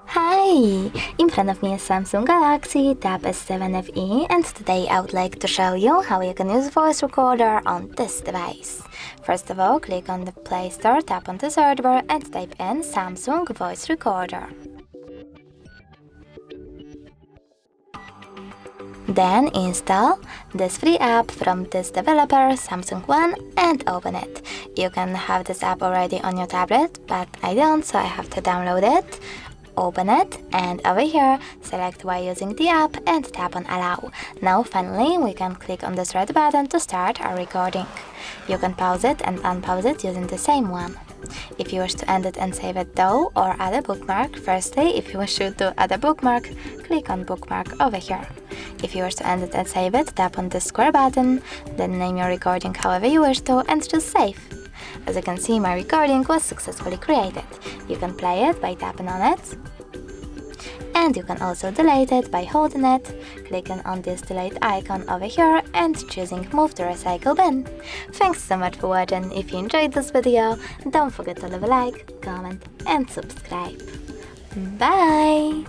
Hi! In front of me is Samsung Galaxy Tab S7 FE, and today I would like to show you how you can use voice recorder on this device. First of all, click on the Play Store, tap on the search bar and type in Samsung Voice Recorder. Then install this free app from this developer, Samsung One, and open it. You can have this app already on your tablet, but I don't, so I have to download it. Open it, and over here select why using the app and tap on allow. Now finally we can click on this red button to start our recording. You can pause it and unpause it using the same one. If you wish to end it and save it though, or add a bookmark, firstly if you wish to add a bookmark, click on bookmark over here. If you wish to end it and save it, tap on the square button, then name your recording however you wish to and choose save. As you can see, my recording was successfully created. You can play it by tapping on it, and you can also delete it by holding it, clicking on this delete icon over here and choosing move to recycle bin. Thanks so much for watching. If you enjoyed this video, don't forget to leave a like, comment and subscribe. Bye!